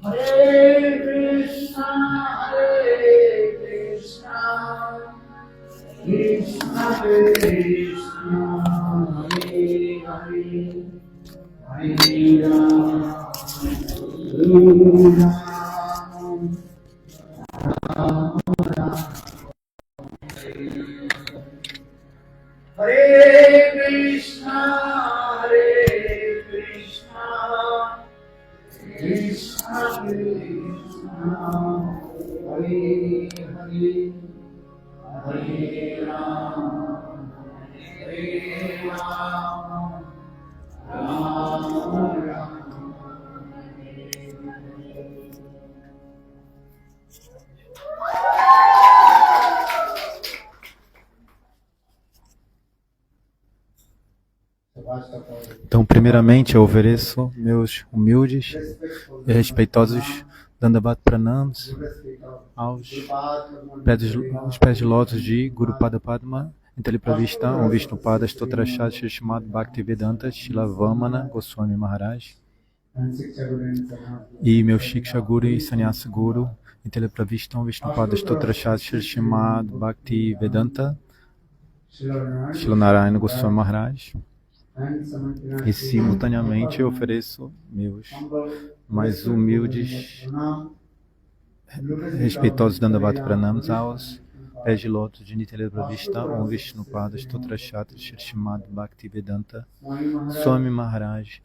Hare Krishna, Krishna Krishna, Hare Hare, Hare Rama, Rama Rama. Hare Krishna, Krishna Krishna, Hare Hare, Hare Rama, Rama Rama. Então, primeiramente, eu ofereço meus humildes e respeitosos Dandavat Pranams aos pés de lótus de Guru Pada Padma, Intelipravista, Om Vishnu Pada, Stotrachat, Shrimad Bhaktivedanta, Shila Vamana, Goswami Maharaj, e meu Shiksha Guru e Sannyasa Guru, Intelipravista, Om Vishnu Pada, Stotrachat, Shrimad Bhaktivedanta, Shila Narayana Goswami Maharaj. E simultaneamente eu ofereço meus mais humildes, respeitosos Dandavat Pranams aos pés de lótus de Nitya Pravista, Om Vishnu Pada, Stotrachat, Shrimad Bhaktivedanta, Swami Maharaj,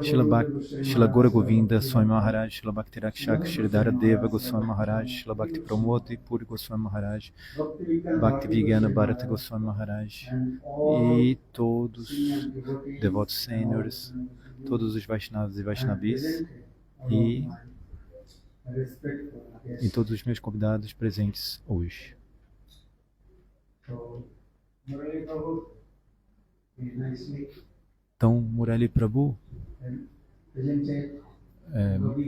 Shila Gora Govinda, Swami Maharaj, Shila Bhakti Rakshak, Shridhara Deva Goswami Maharaj, Shila Bhakti Pramod Puri Goswami Maharaj, Bhakti Vigana Bharata Goswami Maharaj, e todos os devotos sêniores, todos os Vaishnavas e Vaishnavis, e todos os meus convidados presentes hoje. Então, Murali Prabhu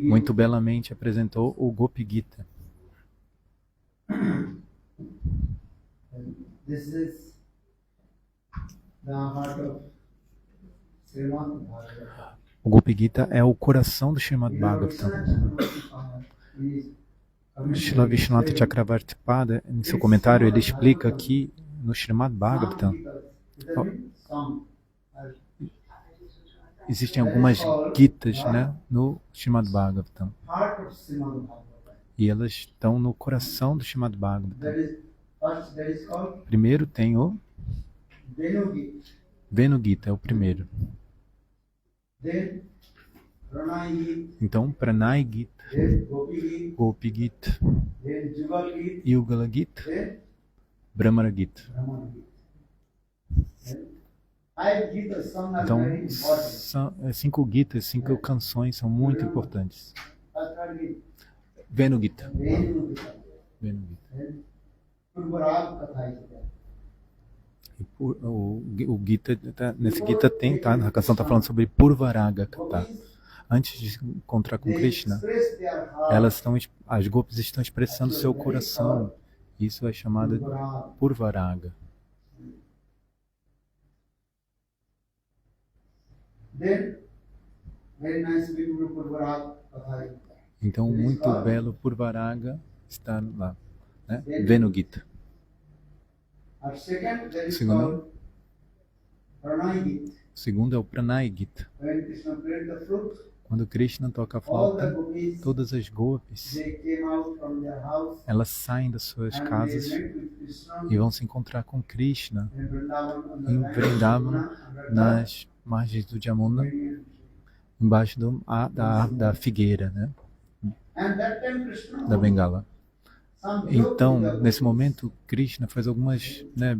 muito belamente apresentou o Gopi Gita. O Gopi Gita é o coração do Srimad Bhagavatam. Srila Vishwanath Chakravarti Pada, em seu comentário, ele explica que no Srimad Bhagavatam existem algumas Gitas, né, no Srimad Bhagavatam. E elas estão no coração do Srimad Bhagavatam. Primeiro tem o Venu Gita, é o primeiro. Então, Pranay Gita, Gopi Gita, Yugala Gita, Brahmana Gita. Então, 5 Gitas, 5 canções são muito importantes. Venu Gita. Venu Gita. O Gita, nesse Gita tem, tá? A canção está falando sobre Purvaraga Kata. Antes de se encontrar com Krishna, as gopis estão expressando seu coração. Isso é chamado de Purvaraga. Então, muito belo Purvaraga está lá, né? Venu Gita. Segundo é o Pranay Gita. Quando Krishna toca a flauta, todas as gopis, elas saem das suas casas e vão se encontrar com Krishna em Vrindavan, nas margens do Jamuna, embaixo da figueira, né? Da bengala. Então, nesse momento, Krishna faz algumas, né,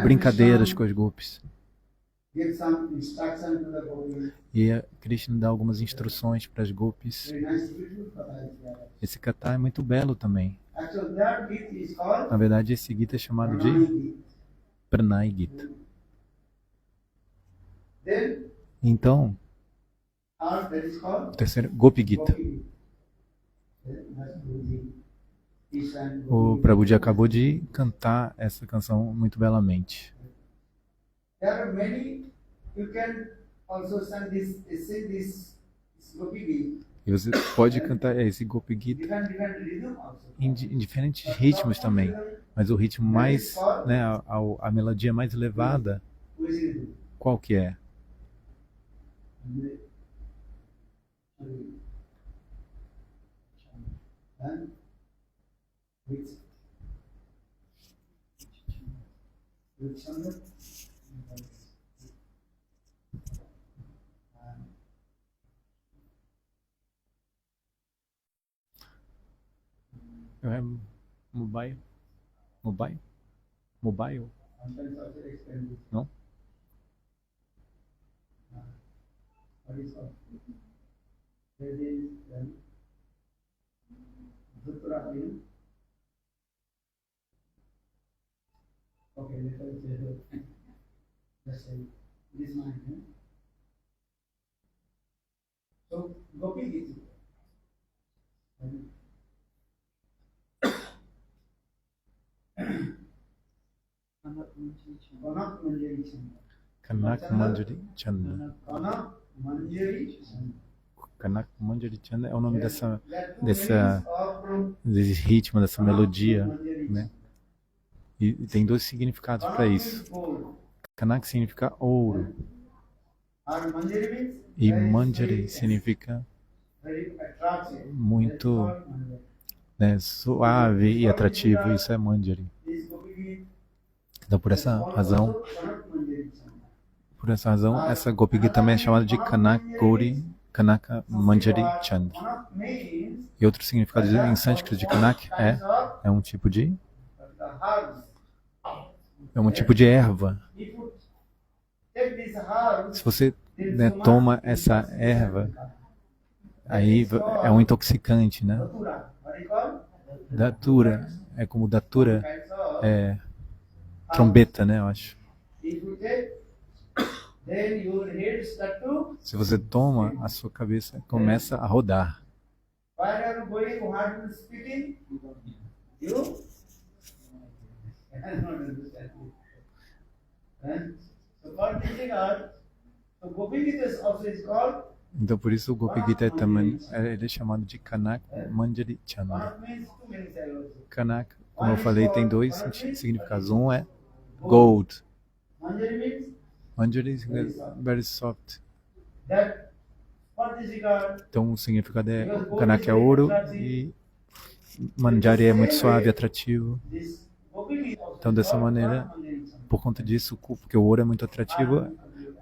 brincadeiras com as gopis. E Krishna dá algumas instruções para as gopis. Esse kata é muito belo também. Na verdade, esse Gita é chamado de Pranay Gita. Então, o terceiro, Gopi Gita. O Prabhuji acabou de cantar essa canção muito belamente. E você pode cantar esse Gopi Gita different rhythm also. em diferentes ritmos também. Mas o ritmo mais, né, a melodia mais elevada, Which rhythm? qual que é? Then which number? Eu é mobile? Mobile? Mobile? Sometimes also explain this. Não? What is called? There is Dhrutra, you know? Okay, let us say just say this mind. So Gopi Gita. Kanak Manjari Chanda. Kanak Manjari Chanda. Kanak Manjari Chanda. Kanak Manjari Chanda é o nome desse Desse ritmo, dessa melodia, né? E tem dois significados para isso. Kanak significa ouro e Manjari significa muito, né, suave e atrativo. Isso é Manjari. Então, por essa razão, essa Gopi Gita também é chamada de Kanak Gauri, Kanaka Manjari Chand. E outro significado em sânscrito de Kanak é um tipo de erva. Se você, né, toma essa erva, aí é um intoxicante, né? Datura, é como datura, é trombeta, né, eu acho. Se você toma, a sua cabeça começa a rodar. Então por isso o Gopi Gita também ele é chamado de Kanak Manjari Chanda. Kanak, como eu falei, tem dois significados. Um é gold. Manjari significa very soft. Então o significado é Kanak é ouro e Manjari é muito suave e atrativo. Então dessa maneira, por conta disso, porque o ouro é muito atrativo,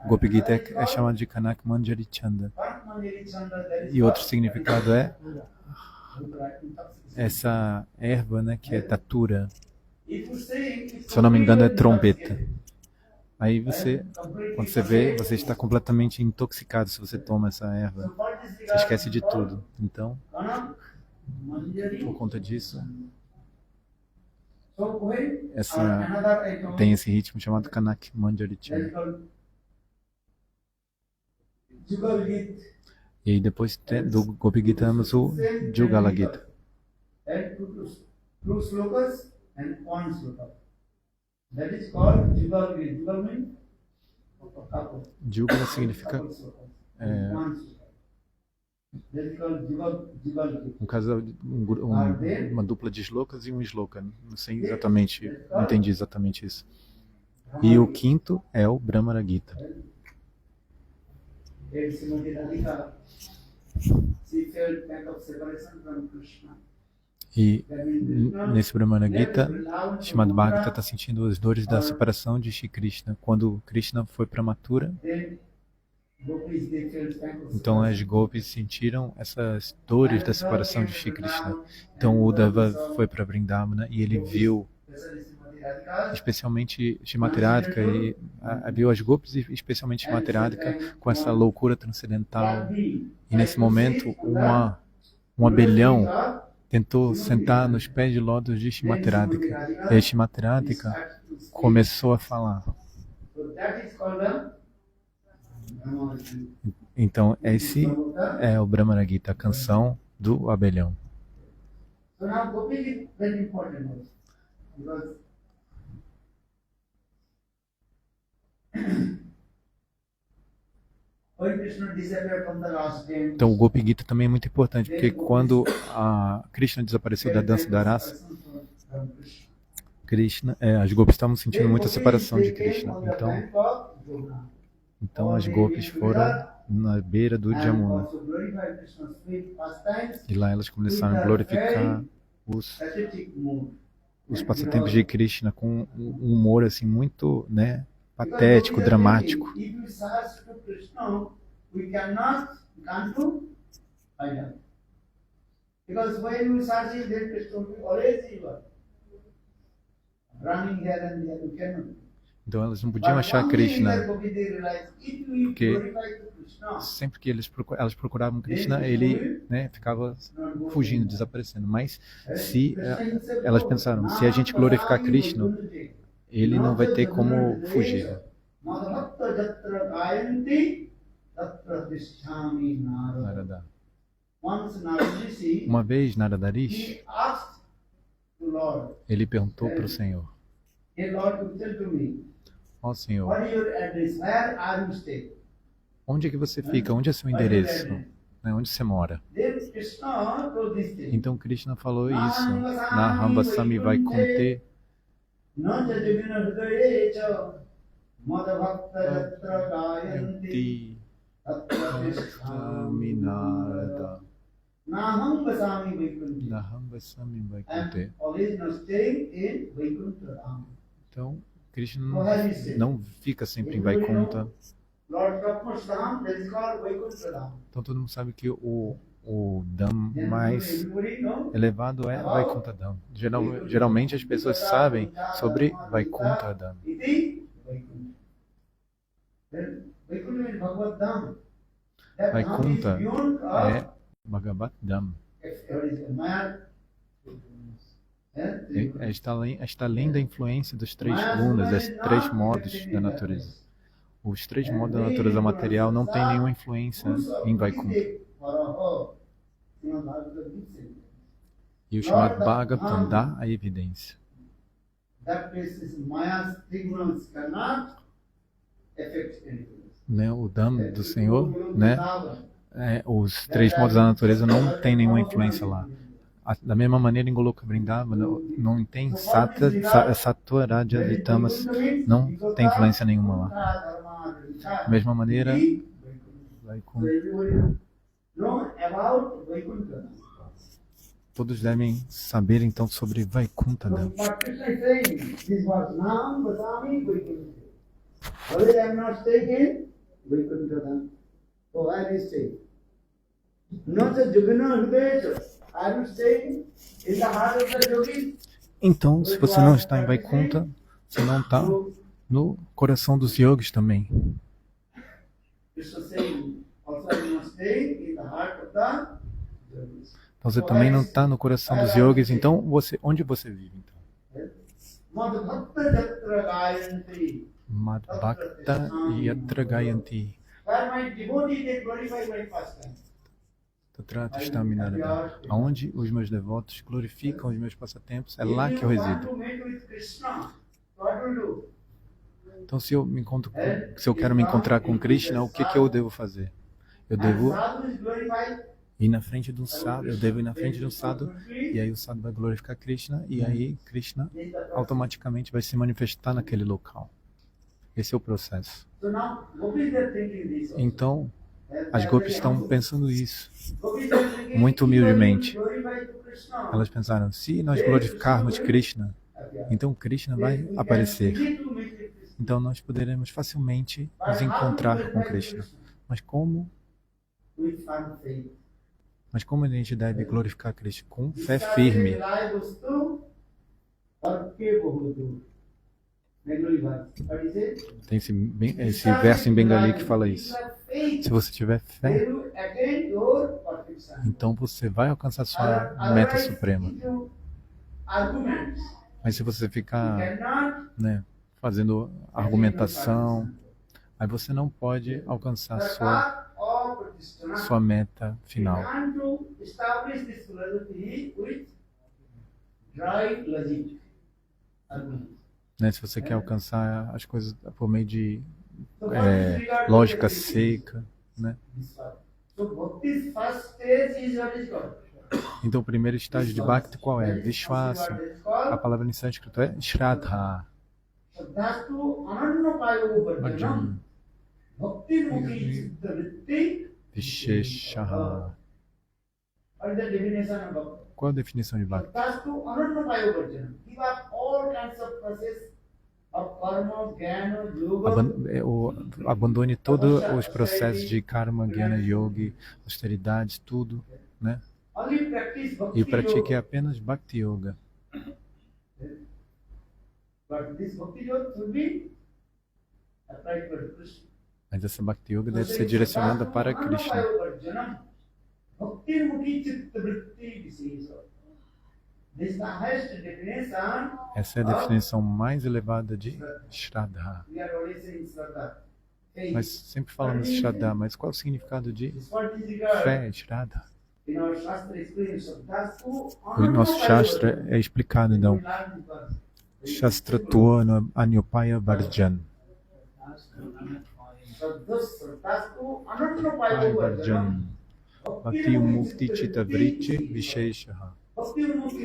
Gopi Gita é chamado de Kanak Manjari Chanda. E outro significado é essa erva, né, que é datura. Se eu não me engano é trombeta. Aí você, quando você vê, você está completamente intoxicado se você toma essa erva. Você esquece de tudo. Então, por conta disso, tem esse ritmo chamado Kanak Manjari Chanda. E aí depois do Gopi Gita temos o Jugala Gita. Jugala significa um casal, uma dupla de shlokas e um shloka. Não sei exatamente, não entendi exatamente isso. E o quinto é o Brahmara Gita. E nesse Brahmana Gita, Srimad Bhagavata está sentindo as dores da separação de Shri Krishna. Quando Krishna foi para Mathura, então as gopis sentiram essas dores da separação de Shri Krishna. Então o Uddhava foi para Vrindavana e ele viu especialmente Shrimati Radhika, e viu as gopis e especialmente Shrimati Radhika com essa loucura transcendental. E nesse momento um abelhão tentou sentar nos pés de lótus de Shrimati Radhika. E a Shrimati Radhika começou a falar. Então esse é o Brahmana Gita, a canção do abelhão. when Krishna disappeared from the last dance, Então o Gopi Gita também é muito importante, porque quando a Krishna desapareceu da dança da rasa, from Krishna. Krishna, as gopis estavam sentindo muita separação de Krishna. Então as gopis foram na beira do Jamuna. E lá elas começaram a glorificar os passatempos de Krishna com um humor assim muito, né, patético, dramático. Because when we search it, then Krishna will be always evil. Running here and there, you cannot. Então elas não podiam achar Krishna, porque Krishna, sempre que elas procuravam Krishna, ele, né, ficava fugindo, desaparecendo. Mas se elas pensaram, se a gente glorificar Krishna, ele não vai ter como fugir. Narada. Uma vez, Narada Rishi, ele perguntou para o Senhor: ó Senhor, onde é que você fica? Onde é seu endereço? Né? Onde você mora? Então Krishna falou isso: Naham Vasami Vaikunte Yanti Vasami Narada. Naham Vasami Vaikunte. Naham Vasami Vaikunte. Então, Krishna não fica sempre em Vaikunta. Então todo mundo sabe que o Dham mais elevado é Vaikuntha Dham. Geralmente as pessoas sabem sobre Vaikuntha Dham. Vaikuntha é Bhagavat Dham. Está além da influência dos três gunas, dos três modos da natureza. Os três modos da natureza material não têm nenhuma influência em Vaikuntha. E o chamado Bhagavatam dá a evidência. Né, o Dham do Senhor, né, os três modos da natureza não têm nenhuma influência lá. Da mesma maneira, em Goloka Vrindavana não tem Sattva, Rajas e Tamas, não tem influência nenhuma lá. Da mesma maneira, todos devem saber então sobre Vaikuntha Dham. Então, se você não está em Vaikuntha, você não está no coração dos yogis também. Então, você também não está no coração dos yogis. Então, onde você vive? Então? Madbhakta Yatra Gayanti. Aonde os meus devotos glorificam os meus passatempos, é lá que eu resido. Então, se eu quero me encontrar com Krishna, o que eu devo fazer? Eu devo ir na frente de um sadhu, e aí o sadhu vai glorificar Krishna, e aí Krishna automaticamente vai se manifestar naquele local. Esse é o processo. Então, as gopis estão pensando isso, muito humildemente. Elas pensaram, se nós glorificarmos Krishna, então Krishna vai aparecer. Então nós poderemos facilmente nos encontrar com Krishna. Mas como a gente deve glorificar Krishna? Com fé firme. Tem esse verso em Bengali que fala isso. Se você tiver fé, então você vai alcançar sua meta suprema. Mas se você ficar, né, fazendo argumentação, aí você não pode alcançar sua meta final. Né, se você quer alcançar as coisas por meio de lógica seca, né? This one. So Bhakti's first stage is what is called. Então o primeiro estágio de Bhakti qual é? Vishwasa. A palavra em sânscrito é Shraddha. Shraddhastu anannapayo varjanam. Bhakti mukhi chitta vritti Visheshaha. What is the definition of Bhakti? Qual a definição de Bhakti? Shraddhastu anannapayo varjanam. Give up all kinds of process of karma, jnana, yoga. Abandone todos os processos de karma, jnana, yoga, austeridade, tudo, né? Only practice Bhakti E pratique yoga. apenas Bhakti Yoga. But this Bhakti yoga should be applied for Krishna. Mas essa Bhakti Yoga deve ser direcionada para Krishna. Bhakti mukhi chitta vritti vishesha. This is the highest definition. Essa é a definição mais elevada de Shraddha. We are always saying Shraddha. Nós sempre falamos Shraddha, mas qual é o significado de This word is regarded fé, Shraddha? in our Shastra experience of Shraddhastu O nosso Shastra é explicado, então. Shastra Tuana Anyopaya Varjan. Shraddhastu anannapayo varjanam. Bhakti Mukti Chitta Vritti Visheshaha. Bhakti mukhi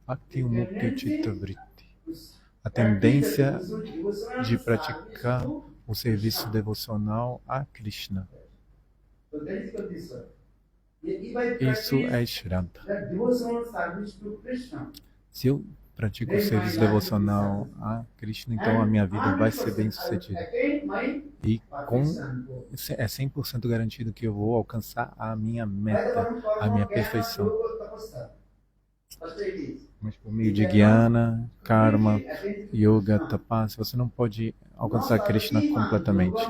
Bhakti Mukti Chitta Vritti. A tendência de praticar o serviço devocional a Krishna. So that is called this word. If I Isso é practice Shraddha. that devotional service to Krishna, Se eu pratico o serviço devocional a Krishna, então a minha vida vai ser bem sucedida. E é 100% garantido que eu vou alcançar a minha meta, a minha perfeição. Mas por meio de jnana, karma, yoga, tapasya, você não pode alcançar Krishna completamente.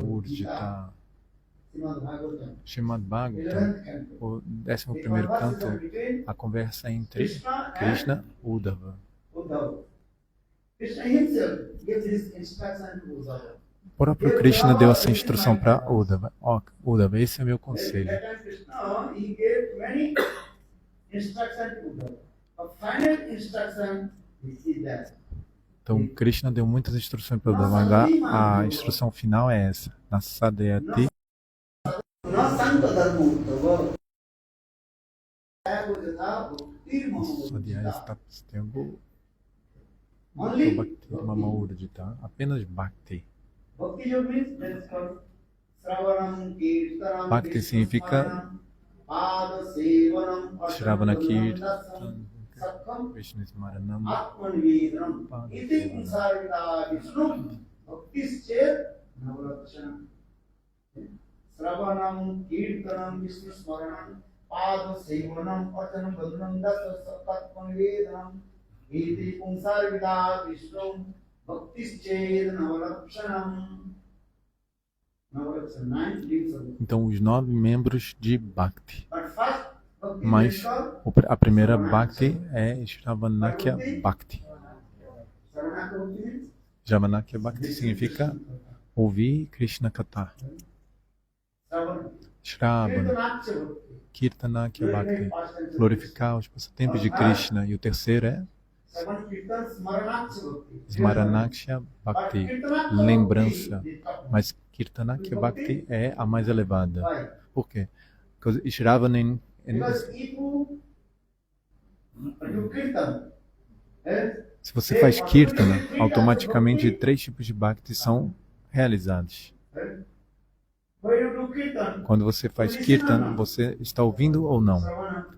Urjita. Srimad Bhagavatam, o 11º canto, a conversa entre Krishna e Uddhava. O próprio Krishna deu essa instrução para Uddhava. Ó, Uddhava, esse é o meu conselho. Então, Krishna deu muitas instruções para Uddhava. A instrução final é essa. Nasadayati. Apenas Bhakti. Bhakti significa Shravana Kirtan, Vishnu Smaranam, Sravanam, Kirtanam, Vishnu Smaranam, Pada Sevanam, Artanam, Bhadranam, Dasasatman Vedanam, Iti Pumsar Vida Vishnu, Bhaktisched Navarakshanam. Então, os 9 membros de Bhakti. Mas a primeira Bhakti é Shravanakya Bhakti. Shravanakya Bhakti significa ouvir Krishna Katha. Shravana, Kirtanakya Bhakti, glorificar os passatempos de Krishna. E o terceiro é Smaranakya Bhakti, lembrança. Mas Kirtanakya Bhakti é a mais elevada. Por quê? Porque Shravana, se você faz Kirtana, automaticamente 3 tipos de Bhakti são realizados. Quando você faz Kirtan, você está ouvindo ou não?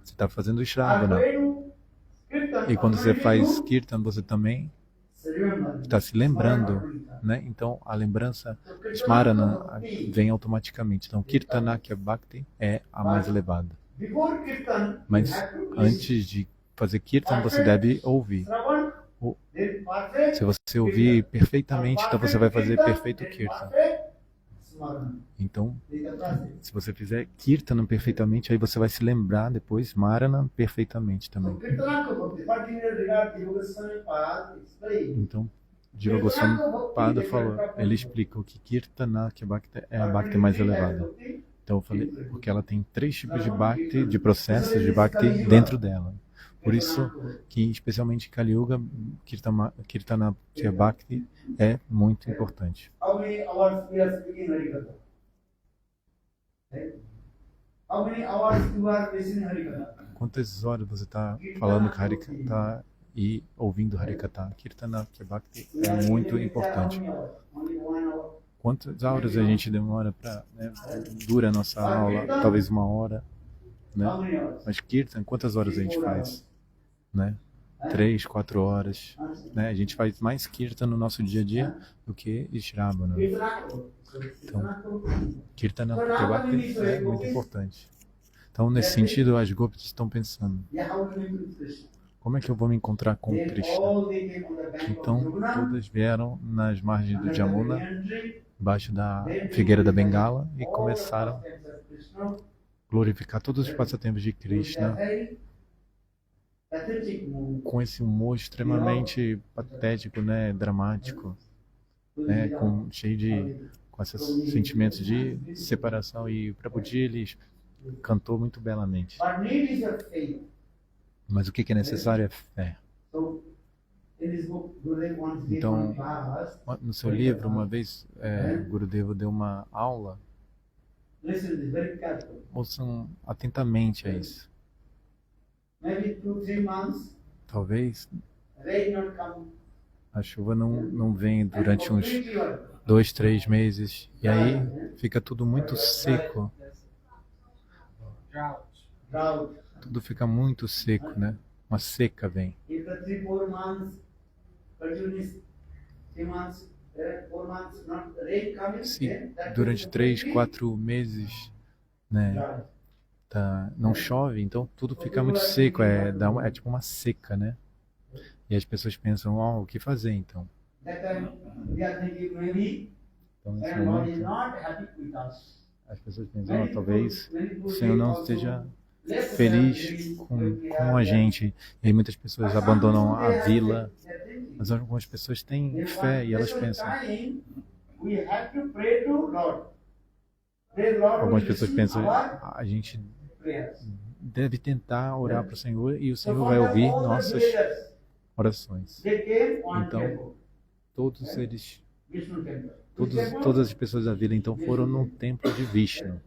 Você está fazendo Shravana. E quando você faz Kirtan, você também está se lembrando, né? Então, a lembrança, Smarana, vem automaticamente. Então, Kirtanakya Bhakti é a mais elevada. Mas, antes de fazer Kirtan, você deve ouvir. Se você ouvir perfeitamente, então você vai fazer perfeito Kirtan. Então, se você fizer Kirtana perfeitamente, aí você vai se lembrar depois Marana perfeitamente também. Então, Jiva Goswami Pada falou, ele explica o que Kirtana, que Bhakti é a Bhakti mais elevada. Então eu falei, porque ela tem 3 tipos de Bhakti, de processos de Bhakti dentro dela. Por isso que, especialmente Kali Yuga, Kirtanatya Bhakti é muito importante. How many hours we are speaking Harikatha? Right? How many hours you are listening Harikatha? Quantas horas você está falando Harikatha e ouvindo Harikatha? Kirtanatya Bhakti é muito importante. Only 1 hour. Quantas horas a gente demora para, né, dura a nossa aula? Talvez 1 hora, né? How many hours? Mas Kirtan, quantas horas a gente faz? Né? 3, 4 horas. Né? A gente faz mais Kirtan no nosso dia a dia do que Shravana. It's not good. Então, Kirtanatya Bhakti é muito importante. Então, nesse sentido, as Gopis estão pensando, Yeah, how do we meet Krishna? como é que eu vou me encontrar com They Krishna? all they came on the bank Então, of Yamuna, todas vieram nas margens do under the Jamuna, banyan tree, embaixo da then figueira da they Bengala, e all começaram the pastimes of Krishna, glorificar todos os passatempos de with a Krishna very pathetic mood, com esse humor extremamente patético, né, dramático, né, com esses sentimentos de separação. E o Prabhuji, ele cantou muito belamente. But need is a faith. Mas o que é necessário é fé. So, in this book, Gurudev once gave Então, one class. no seu livro, uma vez, Gurudeva deu uma aula. Listen to this very carefully. Ouçam atentamente a isso. Maybe 2, 3 months, Talvez rain not come. a chuva não venha And durante uns completely what? 2, 3 meses, e aí fica tudo muito seco, Drought. tudo fica muito seco, né? Uma seca vem. If the 3, 4 months, continuous 3 months, 4 months, not rain coming, Se then that durante will 3, be 4 meses, né, dry. não chove, então tudo fica muito seco, é tipo uma seca, né? E as pessoas pensam, o que fazer então? That time we are thinking maybe Então, nesse and God is momento, not happy with us. as pessoas pensam, talvez Many o people Senhor não also esteja less feliz com a gente. E aí muitas pessoas abandonam a vila, mas algumas pessoas têm fé e elas pensam. Algumas pessoas pensam, a gente deve tentar orar para o Senhor e o Senhor vai ouvir nossas orações. Então, todos eles, todas as pessoas da vila então foram no templo de Vishnu.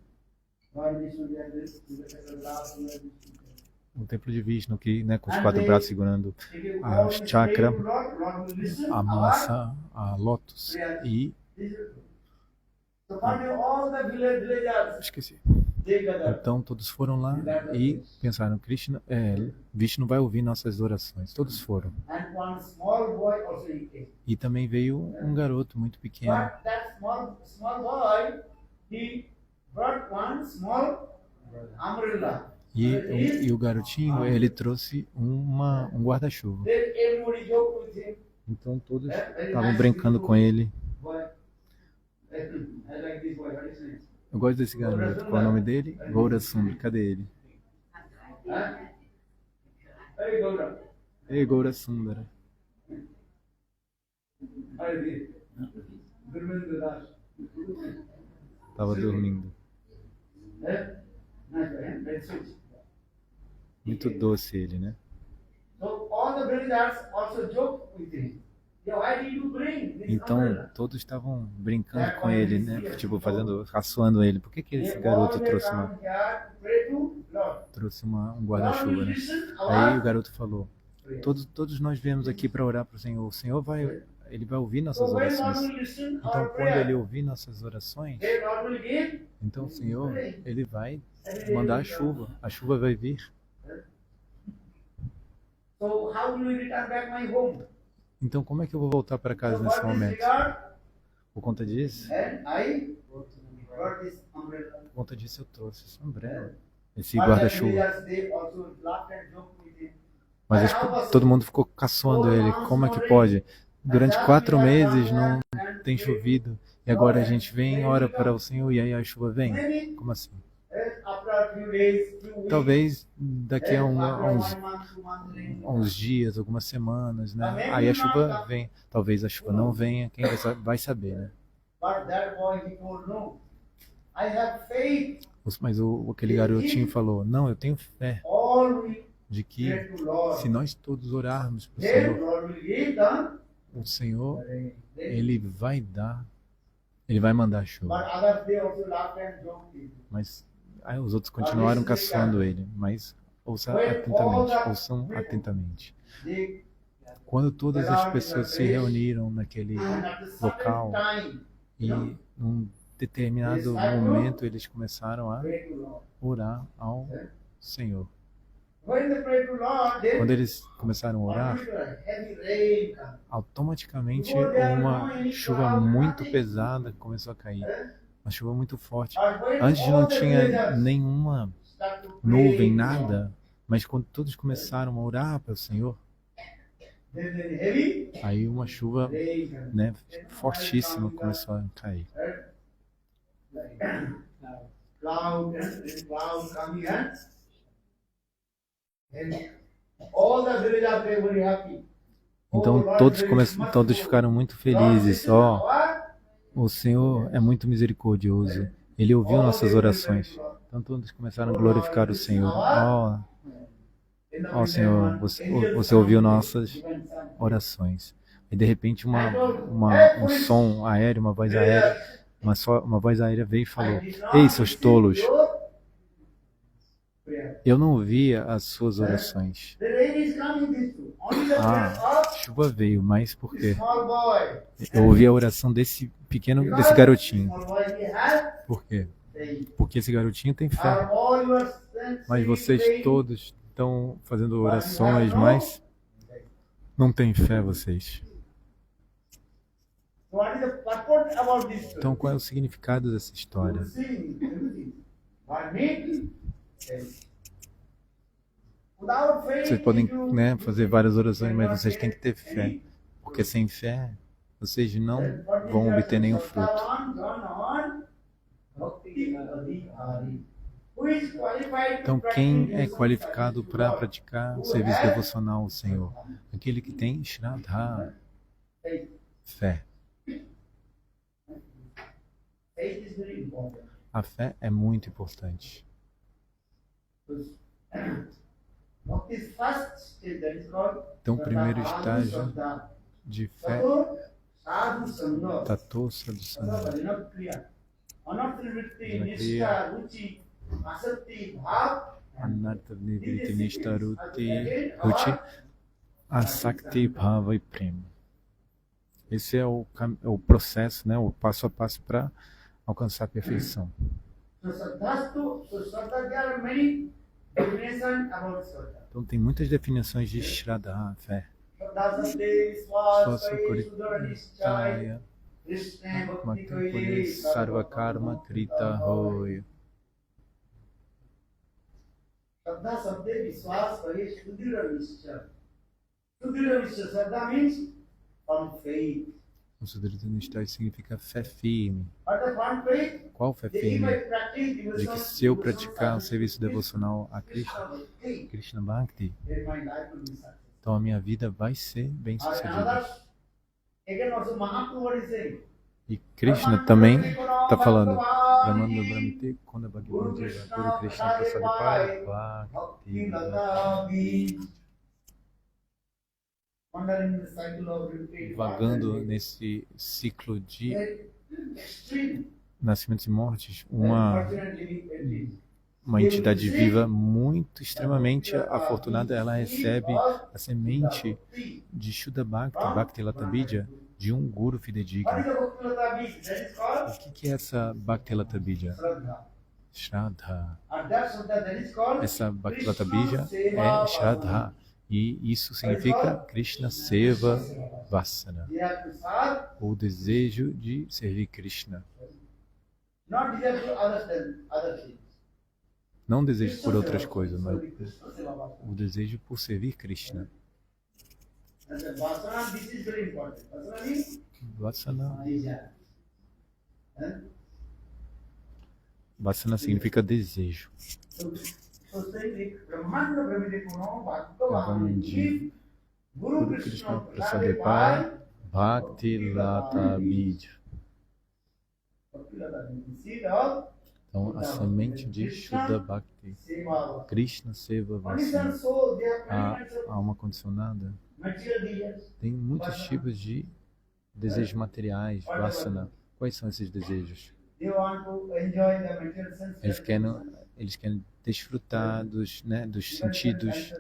O templo de Vishnu, que, né, com os 4 braços segurando a chakra, a massa, a lótus e... Esqueci. Então todos foram lá e pensaram, Vishnu vai ouvir nossas orações. Todos foram. E também veio um garoto muito pequeno. E o garotinho, ele trouxe um guarda-chuva. Então todos estavam brincando com ele. Eu gosto desse garoto. Qual é o nome dele? Gaura Sundar. Cadê ele? Ei, Gaura Sundar. Tava dormindo. Muito doce ele, né? Então todos estavam brincando com ele, né? Tipo, raçoando ele. Por que esse garoto trouxe um guarda-chuva, né? Aí o garoto falou: todos nós viemos aqui para orar para o Senhor. O Senhor ele vai ouvir nossas orações. Então, quando ele ouvir nossas orações, então o Senhor, ele vai mandar a chuva. A chuva vai vir. Então, como é que eu vou voltar para casa nesse momento? Por conta disso? Por conta disso eu trouxe esse umbrella, esse guarda-chuva. Mas todo mundo ficou caçoando ele. Como é que pode? Durante 4 meses não tem chovido. E agora a gente vem, ora para o Senhor e aí a chuva vem? Como assim? Talvez daqui a uns dias, algumas semanas, né? Aí a chuva vem. Talvez a chuva não venha, quem vai saber, né? Mas aquele garotinho falou, não, eu tenho fé. de que se nós todos orarmos para o Senhor, o Senhor, Ele vai dar, Ele vai mandar chuva. Mas aí os outros continuaram caçando Ele, mas ouçam atentamente. Quando todas as pessoas se reuniram naquele local e num determinado momento eles começaram a orar ao Senhor. Quando eles começaram a orar, automaticamente uma chuva muito pesada começou a cair. Uma chuva muito forte. Antes não tinha nenhuma nuvem, nada. Mas quando todos começaram a orar para o Senhor, aí uma chuva, né, fortíssima começou a cair. Então todos ficaram muito felizes. O Senhor é muito misericordioso. Ele ouviu nossas orações. Então todos começaram a glorificar o Senhor. Senhor, você ouviu nossas orações. E de repente um som aéreo, uma voz aérea veio e falou: Ei, seus tolos, eu não ouvia as suas orações. A chuva veio, mas por quê? Eu ouvi a oração desse garotinho. Por quê? Porque esse garotinho tem fé. Mas vocês todos estão fazendo orações, mas não têm fé vocês. Então qual é o significado dessa história? Vocês podem, né, fazer várias orações, mas vocês têm que ter fé. Porque sem fé, vocês não vão obter nenhum fruto. Então, quem é qualificado para praticar o serviço devocional ao Senhor? Aquele que tem Shraddha, fé. A fé é muito importante. Então, o primeiro estágio de fé, Tato Sadhu Sangha, Anartha Nivriti Nishta Ruchi Asakti Bhava e Prema. Esse é o processo, né, o passo a passo para alcançar a perfeição. Então tem muitas definições de Shraddha, fé. Swasukritaya Matupuri Sarvakarma Krita Hoya. O Sudrita Nishtai significa fé firme. Qual fé firme? De que se eu praticar o serviço devocional a Krishna Bhakti, então a minha vida vai ser bem sucedida. E Krishna também está falando: Brahmanda Brahmite Konda Bhagavad Gita Guru Krishna Prasadipaya Bhakti, vagando nesse ciclo de nascimentos e mortes, uma entidade viva muito extremamente afortunada, ela recebe a semente de Shuddha Bhakti, Bhakti Lata Bija, de um guru fidedigno. O que é essa Bhakti Lata Bija? Shraddha. Essa Bhakti Lata Bija é Shraddha. E isso significa Krishna Seva Vasana, o desejo de servir Krishna. Não desejo por outras coisas, mas o desejo por servir Krishna. Vasana significa desejo. Bhagavandi Guru Krishna Prasadipaya Bhakti Lata Bija. Então, a semente de Shuddha Bhakti, Krishna Seva Vasana, a alma condicionada, tem muitos tipos de desejos materiais, Vasana. Quais são esses desejos? Eles querem desfrutar dos sentidos.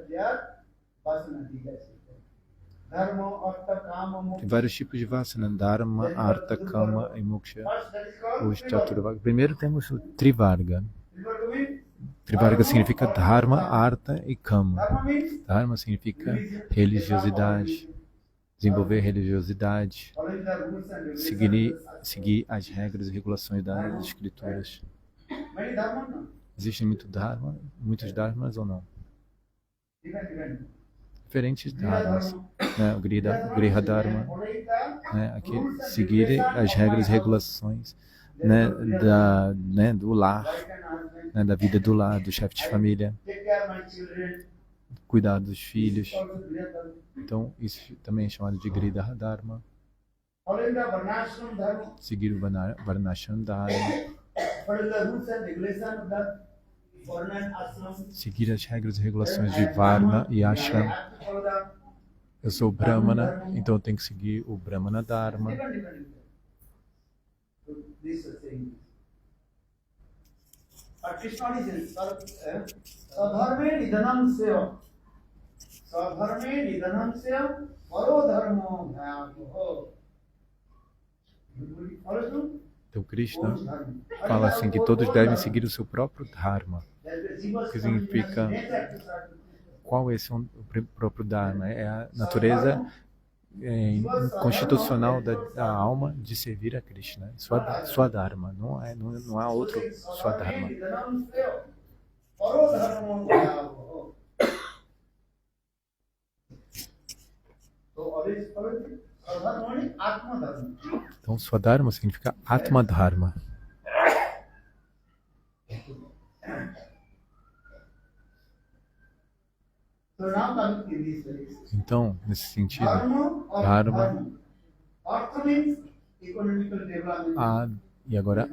Tem vários tipos de Vasana, Dharma, Artha, Kama e Moksha. Os Chaturvarga. Primeiro temos o Trivarga. Trivarga significa Dharma, Artha e Kama. Dharma significa religiosidade, desenvolver religiosidade, seguir as regras e regulações das escrituras. Existem muitos dharmas ou não? Diferentes dharmas, né? O Griha Dharma, né? Aqui seguir as regras e regulações, né? Do lar, né? Da vida do lar, do chefe de família, cuidar dos filhos. Então isso também é chamado de Griha Dharma. Seguir o Varnashram Dharma, seguir as regras e regulações de Varna e Ashram. Eu sou Brahmana, então eu tenho que seguir o Brahmana Dharma. Então Krishna fala assim que todos devem seguir o seu próprio Dharma. O que significa, qual é o próprio Dharma? É a natureza constitucional da alma de servir a Krishna. Sua Dharma, não há outro sua Dharma. Então, Swadharma significa Atma Dharma. Então, nesse sentido, Dharma, e agora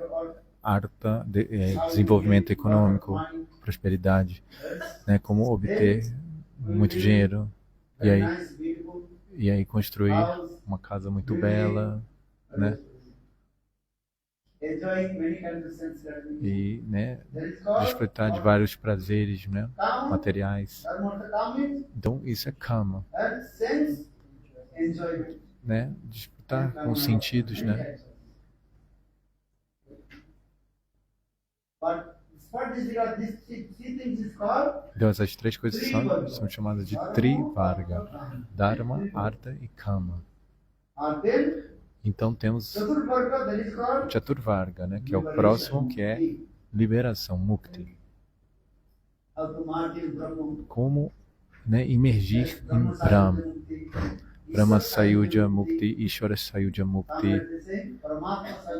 Artha, desenvolvimento econômico, prosperidade, né, como obter muito dinheiro, e aí construir uma casa muito bela, né? E, né, desfrutar de vários prazeres, né, materiais. Então isso é Kama, né? Desfrutar com os sentidos, né? Então essas três coisas são chamadas de Trivarga: Dharma, Artha e Kama. Então temos o Chaturvarga, né, que é o próximo, que é liberação, Mukti. Como, né, imergir em Brahma. Brahma Sayuja Mukti, Ishvara Sayuja Mukti.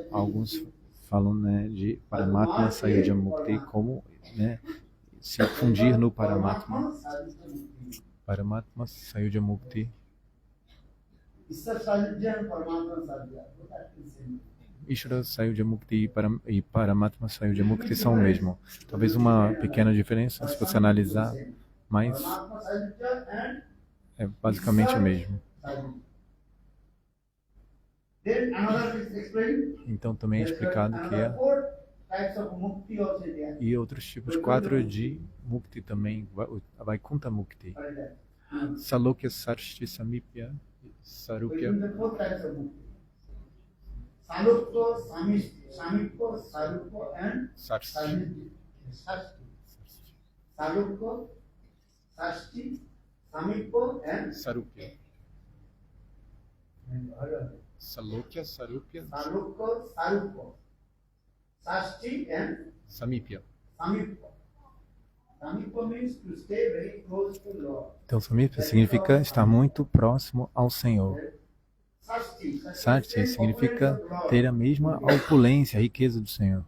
Alguns falam, né, de Paramatma Sayuja Mukti, como, né, se fundir no Paramatma. Paramatma Sayuja Mukti. Ishvara Sayuja Mukti e Paramatma Sayuja Mukti são o mesmo. Talvez uma pequena diferença, se você analisar, mas é basicamente o mesmo. Então também é explicado que e outros tipos, 4 de Mukti também, Vaikuntha Mukti, Salokya, Sarshti, Samipya, Sarupya. Sarupya. Salokya, Sarupya, Sashti and Samipya. Então, Samipya significa estar muito próximo ao Senhor. Sashti significa ter a mesma opulência, a riqueza do Senhor.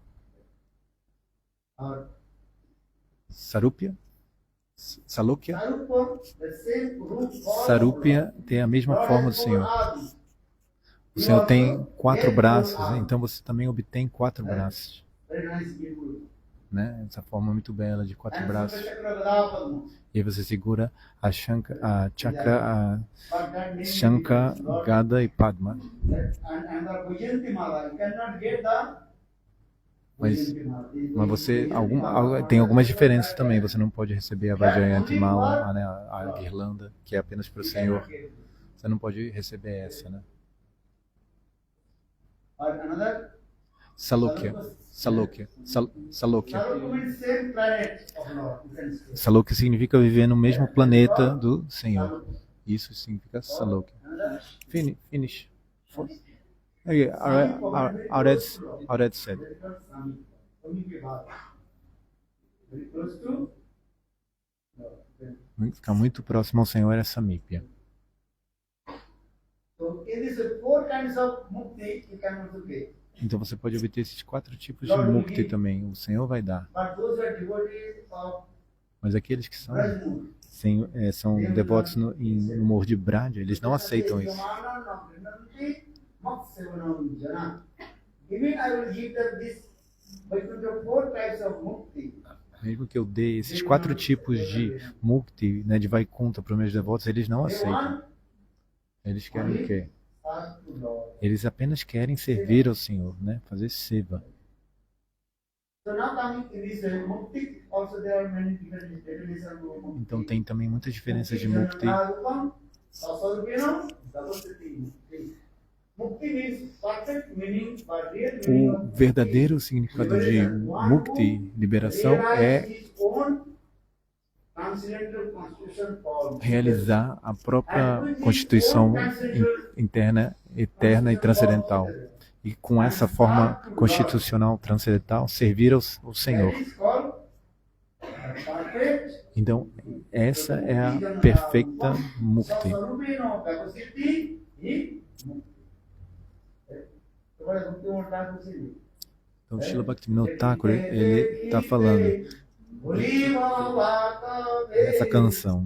Sarupya, Salokya, Sarupya tem a mesma forma do Senhor. O Senhor tem 4 braços, então você também obtém 4 braços. né? Essa forma muito bela de 4 braços. E aí você segura a chakra, a Shankha, Gada e Padma. Mas você tem algumas diferenças também. Você não pode receber a Vajrayanti Mala, né, a guirlanda, que é apenas para o Senhor. Você não pode receber essa, né? Salokya. Salokya significa viver no mesmo planeta do Senhor. Isso significa Salokya. Finish. Okay, already said. Ficar muito próximo ao Senhor é Samipya. Então você pode obter esses 4 tipos de mukti também. O Senhor vai dar. Mas aqueles que são devotos no humor de Braja, eles não aceitam isso. Mesmo que eu dê esses 4 tipos de mukti, né, de Vaikuntha para os meus devotos, eles não aceitam. Eles querem o quê? Eles apenas querem servir ao Senhor, né? Fazer seva. Então tem também muitas diferenças de mukti. O verdadeiro significado de mukti, liberação, é realizar a própria constituição interna, eterna e transcendental. E com essa forma constitucional transcendental, servir ao Senhor. Então, essa é a perfeita mukti. Então, Srila Bhaktivinoda Thakur, ele está falando essa canção.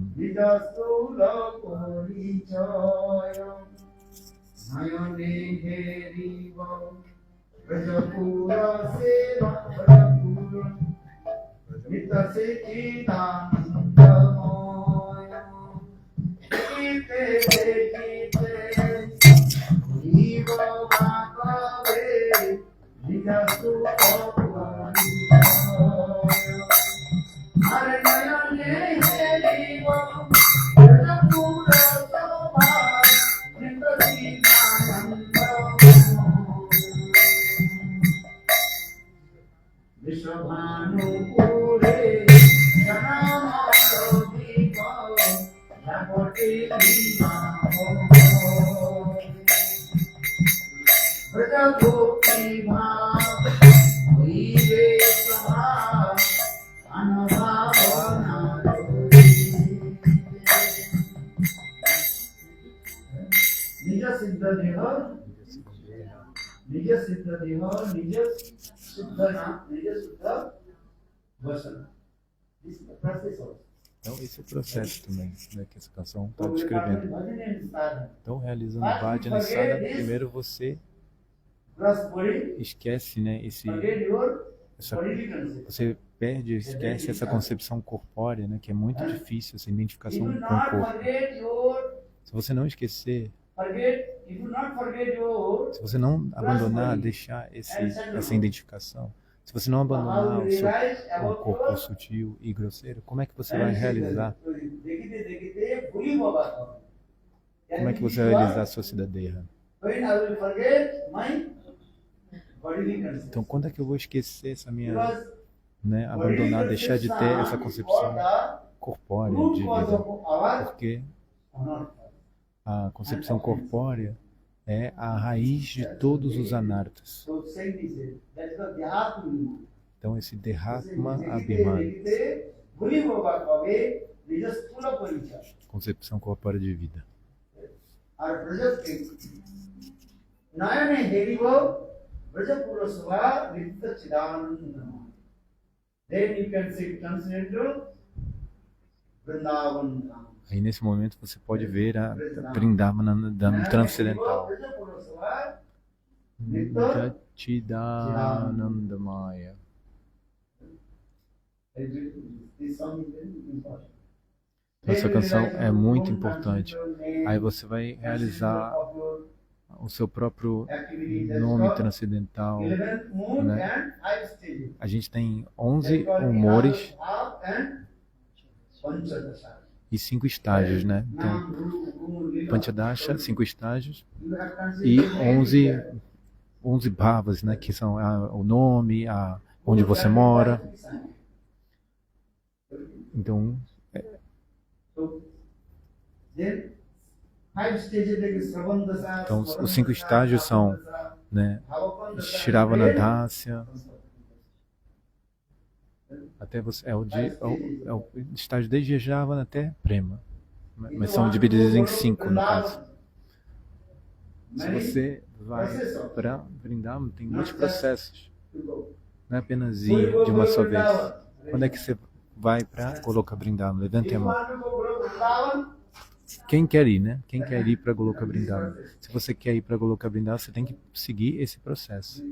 Então esse é o processo também, né, que essa canção está descrevendo. Então realizando Bhajana Sadhana, primeiro você esquece, né, você esquece essa concepção corpórea, né, que é muito difícil, essa identificação com o corpo. Se você não esquecer, se você não abandonar, deixar essa identificação, se você não abandonar o corpo sutil e grosseiro, como é que você vai realizar? Como é que você vai realizar a sua cidadela? Então, quando é que eu vou esquecer essa minha, né, abandonar, deixar de ter essa concepção corpórea de vida? Porque a concepção corpórea é a raiz de todos os anartas. Então esse Dehatma Abhimana, concepção corpórea de vida. Aí nesse momento você pode ver a Vrindavana transcendental. Chidanandamaya. Então, essa canção é muito importante. Aí você vai realizar o seu próprio nome transcendental, né? A gente tem 11 humores e 5 estágios, né? Então, Panchadasha, 5 estágios, e 11 bhavas, né? Que são o nome, onde você mora. Então, os 5 estágios são, né, Shravana Dasya, até você, é o estágio desde Shravana até Prema, mas são divididos em 5 no caso. Se você vai para Vrindavan, tem muitos processos, não é apenas ir de uma só vez. Quando é que você vai para Goloka Vrindavan? Levante a mão. Quem quer ir, né? Quem quer ir para Goloka Vrindavan? Se você quer ir para Goloka Vrindavan, você tem que seguir esse processo.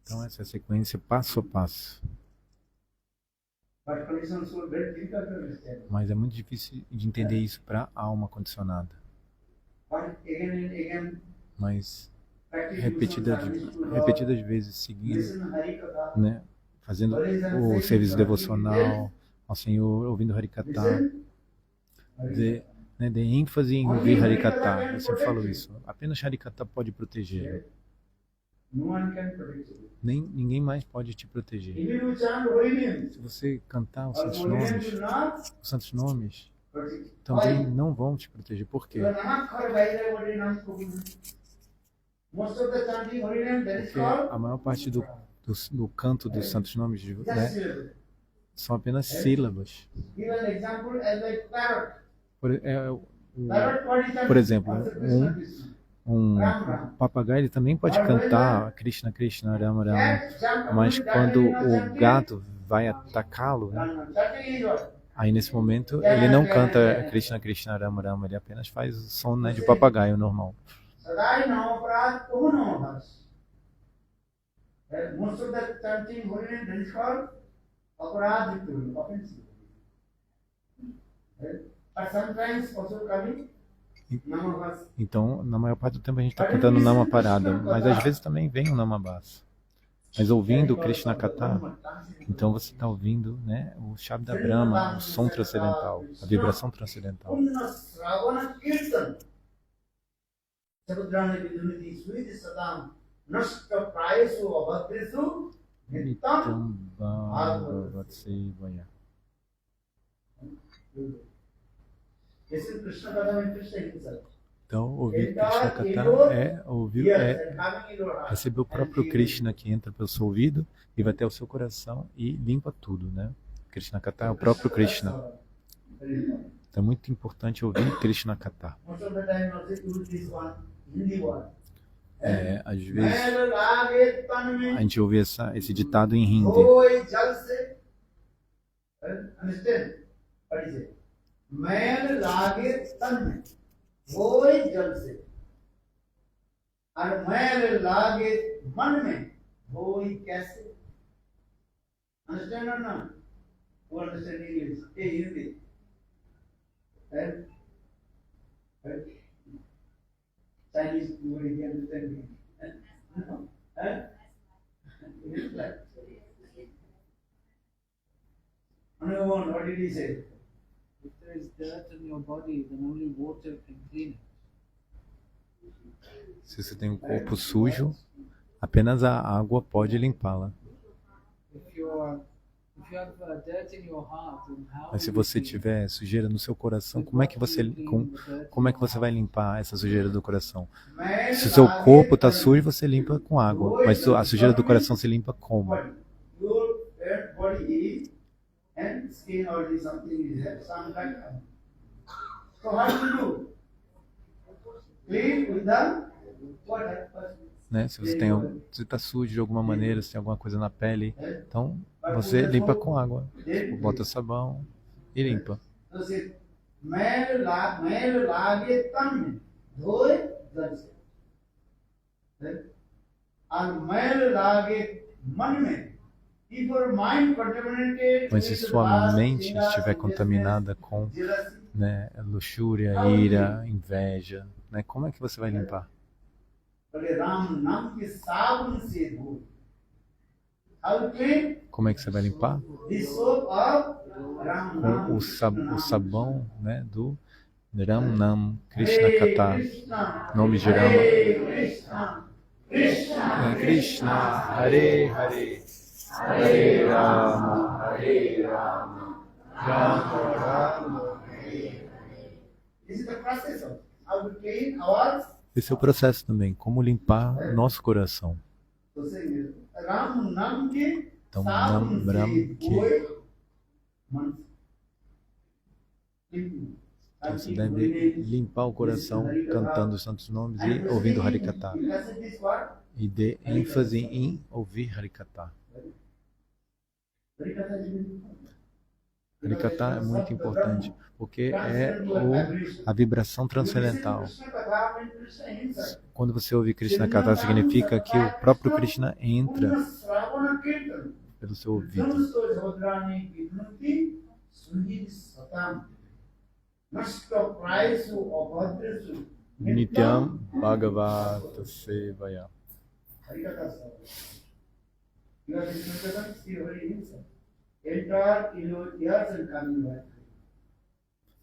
Então essa é a sequência passo a passo. Mas é muito difícil de entender isso para a alma condicionada. Mas repetidas vezes seguindo, né, fazendo o serviço devocional ao Senhor, ouvindo Harikatha, de ênfase em ouvir Harikatha. Eu sempre falo isso. Apenas Harikatha pode proteger. Ninguém mais pode te proteger. Se você cantar os santos nomes também não vão te proteger. Por quê? Porque a maior parte do canto dos santos nomes, né, são apenas sílabas. Por exemplo, um papagaio ele também pode cantar Krishna Krishna Rama Rama, mas quando o gato vai atacá-lo, né, aí nesse momento ele não canta Krishna Krishna Rama Rama, ele apenas faz o som, né, de papagaio normal. Então, na maior parte do tempo a gente está cantando Nama Parada, mas às vezes também vem o Namabasa. Mas ouvindo o Krishna Katha, então você está ouvindo, né, o Shabda Brahma, o som transcendental, a vibração transcendental. Então, ouvir Krishna Katha é receber o próprio Krishna que entra pelo seu ouvido e vai até o seu coração e limpa tudo, né? Krishna Katha é o próprio Krishna. Então é muito importante ouvir Krishna Katha. Às vezes a gente ouve esse ditado em hindi. मैल लागे तन में वही जल से और मैल लागे मन में वही कैसे understand or not? Who understand English? Hey, Hindi. Chinese nobody understand me. No? What did he say? If there is dirt in your body, then only water can clean it. Se você tem um corpo sujo, apenas a água pode limpá-la. Mas se você tiver sujeira no seu coração, como é que você vai limpar essa sujeira do coração? Se o seu corpo está sujo, você limpa com água. Mas a sujeira do coração se limpa como? And skin or something is there, some kind of. So how do you do? Clean with the né? Se você está sujo de alguma maneira, se tem alguma coisa na pele, então você limpa com água. Tipo, bota sabão e limpa. Mas se sua mente estiver contaminada com, né, luxúria, ira, inveja, né, como é que você vai limpar? Como é que você vai limpar? Com o sabão, né, do Ram Nam Krishna Katha, nome de Rama. Krishna, Hare Hare, Hare Rama, Hare Rama, Rama Rama, Hare Hare. Esse é o processo também, como limpar nosso coração. Então, Nam Ram Ki. Então, você deve limpar o coração cantando os santos nomes e ouvindo Harikatha. E dê ênfase em ouvir Harikatha. Harikatha é muito importante, porque é a vibração transcendental. Quando você ouve Krishna Katha, significa que o próprio Krishna entra pelo seu ouvido. Nityam Bhagavata Sevaya.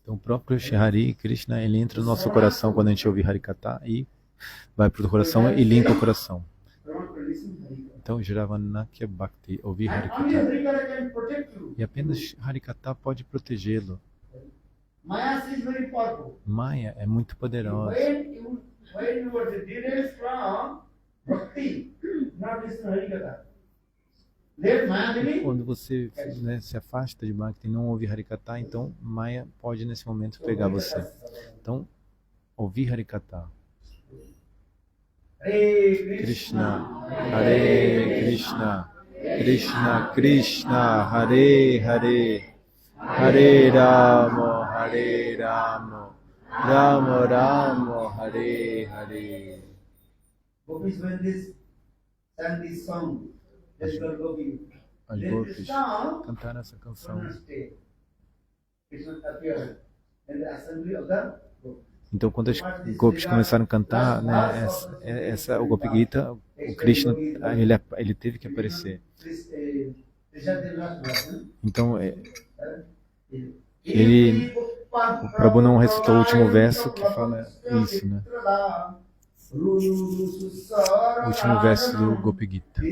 Então o próprio Shri Krishna, ele entra no nosso coração quando a gente ouve Harikatha e vai para o coração e limpa o coração. Então Jravanakya Bhakti, ouvir Harikatha. E apenas Harikatha pode protegê-lo. Maya é muito poderosa. Quando você, né, se afasta de Bhakti e não ouve Harikatha, então Maya pode nesse momento pegar você. Então, ouvir Harikatha. Krishna, Hare Krishna, Krishna Krishna, Hare Hare, Hare Rama, Hare Rama, Rama Rama, Hare Hare. As gopis cantaram essa canção. Então, quando as gopis começaram a cantar, né, o Gopi Gita, o Krishna, ele teve que aparecer. Então, o Prabhu não recitou o último verso que fala isso, né? O último verso do Gopi Gita.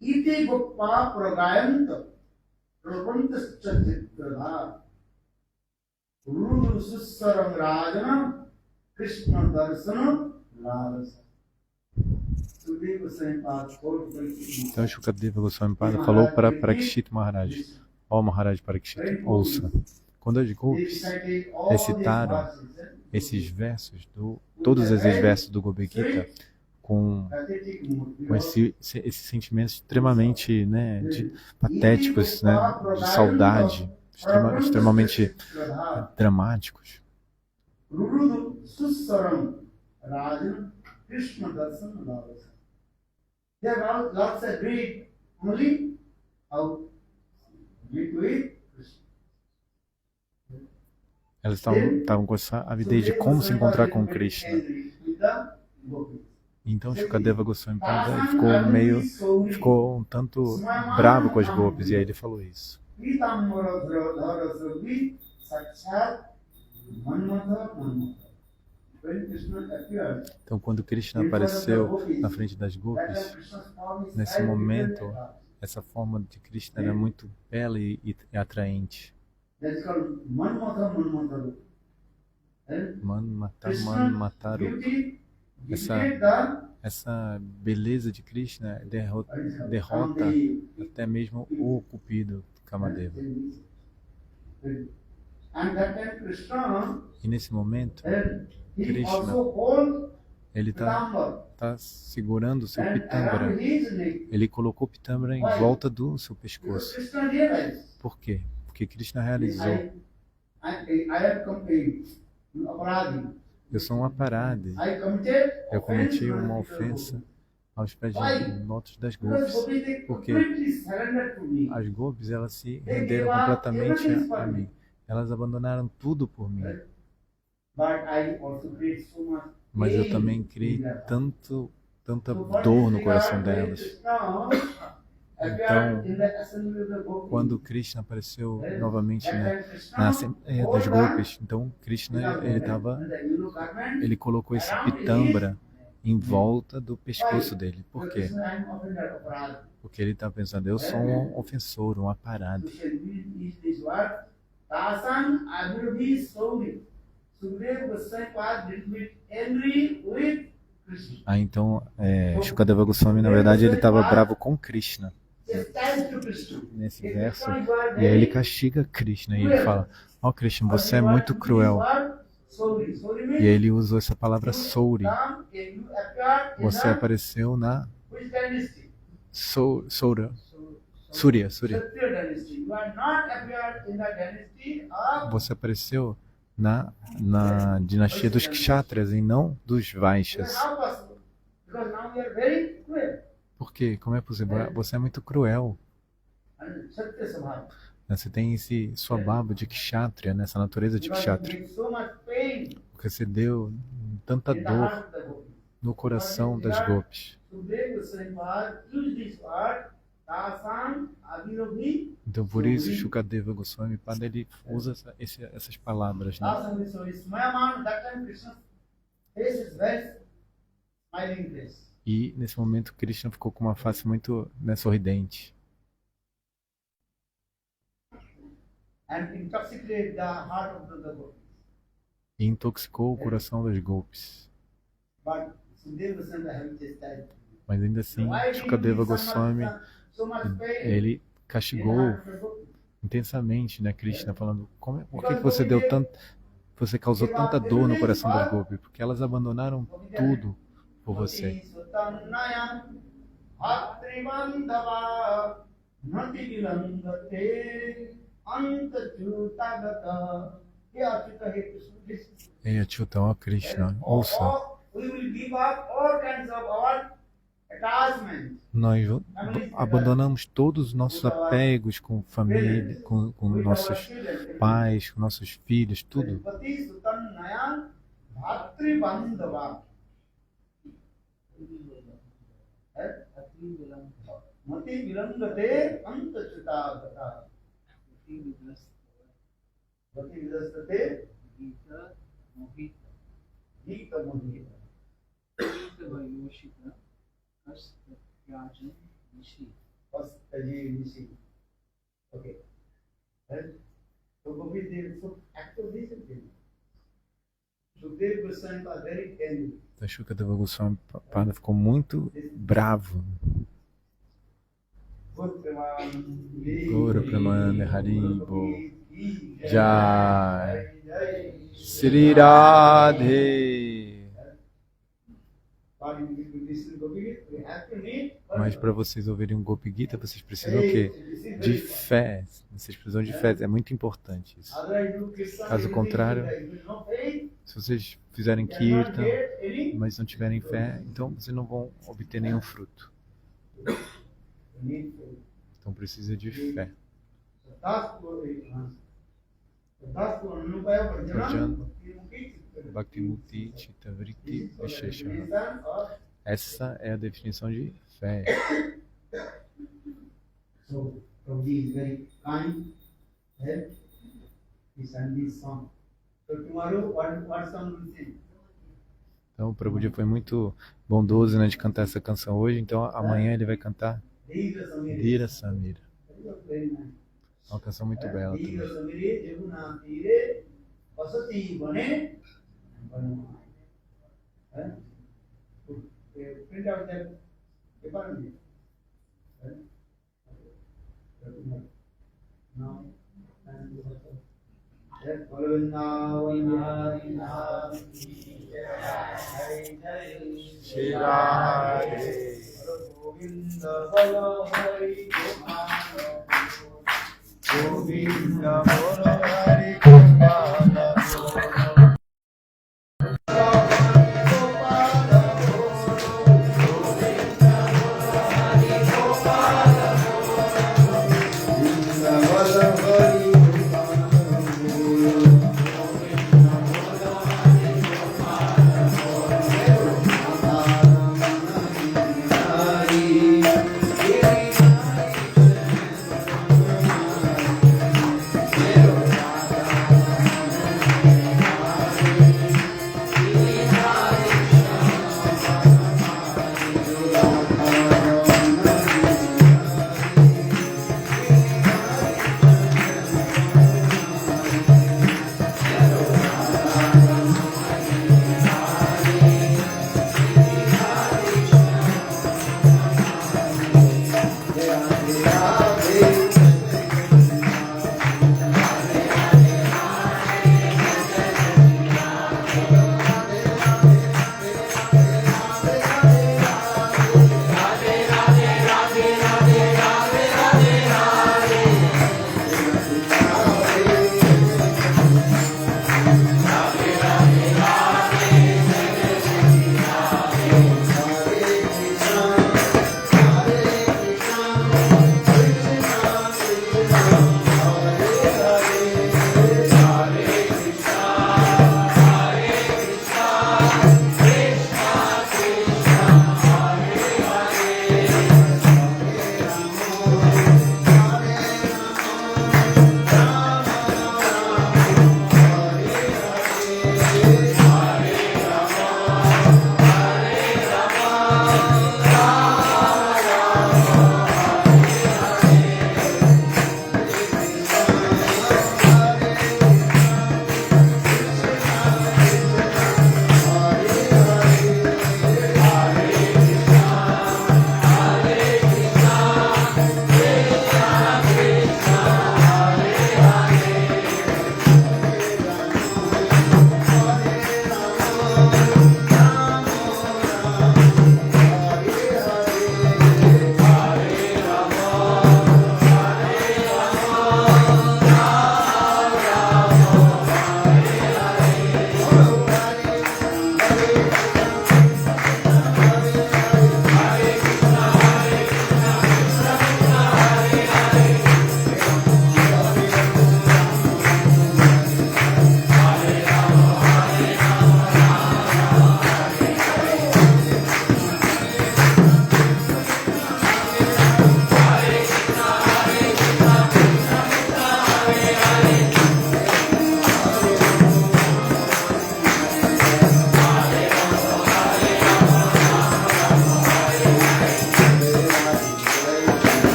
Iti Goppa Pragayanta Prabhantascha Chitrada Rudu Sussaram Rajana Krishna Darsana Lalasa. Então Shukadeva Goswami Pada falou para Parikshit Maharaj: ó Maharaj Parikshit, ouça. Quando as gopis recitaram esses versos, todos esses versos do Gopi Gita, com esse sentimento extremamente, né, patéticos, né, de saudade, extremamente dramáticos. Elas estavam com essa avidez de como se encontrar com Krishna. Então Shukadeva Goswami Pada ficou um tanto bravo com as gopis, e aí ele falou isso. Então quando Krishna apareceu na frente das gopis, nesse momento, essa forma de Krishna era muito bela e atraente. Manmata Manmataru. essa beleza de Krishna derrota até mesmo o Cupido, Kamadeva. E nesse momento, Krishna, ele está segurando o seu pitambara. Ele colocou o pitambara em volta do seu pescoço. Por quê? Porque Krishna realizou: eu sou um aparadi. Eu cometi uma ofensa aos pés de lotos das Gopis. Porque as Gopis, elas se renderam completamente a mim. Elas abandonaram tudo por mim. Mas eu também criei tanta dor no coração delas. Então, quando Krishna apareceu novamente na Assembleia das Gopis, então Krishna ele colocou esse pitambara em volta do pescoço dele. Por quê? Porque ele está pensando: eu sou um ofensor, um aparadi. Então, Shukadeva Goswami, na verdade, ele estava bravo com Krishna nesse verso, e aí ele castiga Krishna e ele fala: ó Krishna, você é muito cruel. E aí ele usou essa palavra Souri. Você apareceu na Surya. Você apareceu na dinastia dos Kshatriyas e não dos Vaishyas. Por quê? Como é possível? Você é muito cruel. Você tem sua baba de Kshatriya, essa natureza de Kshatriya. Porque você deu tanta dor no coração das Gopis. Então, por isso, Shukadeva Goswami Pada, ele usa essas palavras, né? E, nesse momento, Krishna ficou com uma face muito sorridente. E intoxicou o coração das Gopis. Mas ainda assim, Shukadeva Goswami, ele castigou intensamente, né, Krishna, falando: por que você deu você causou tanta dor no coração das Gopis? Porque elas abandonaram tudo por você. Ei, Achyuta, ó Krishna, ouça. Nós abandonamos todos os nossos apegos com família, com nossos pais, com nossos filhos, tudo. A Shukadeva Goswami Pada ficou muito bravo. Guru Pramananda Haribo Jai Sri Radhe. Mas para vocês ouvirem um Gopi Gita, vocês precisam o quê? De fé. Vocês precisam de fé. É muito importante isso. Caso contrário, se vocês fizerem Kirtan, mas não tiverem fé, então vocês não vão obter nenhum fruto. Então precisa de fé. Bhakti-muti chitta-vritti visheshana. Essa é a definição de fé. Então o Prabhuji foi muito bondoso, né, de cantar essa canção hoje. Então amanhã ele vai cantar Dhira Samira. É uma canção muito bela também. Shri Radhe. Govinda Bolo Hari Gopala.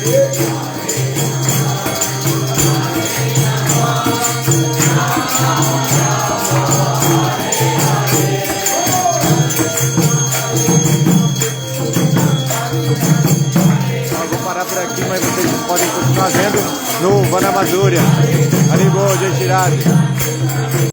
Vou parar por aqui, mas vocês podem continuar vendo no Vanamazurya. Haribol, Jai Shri Radhe.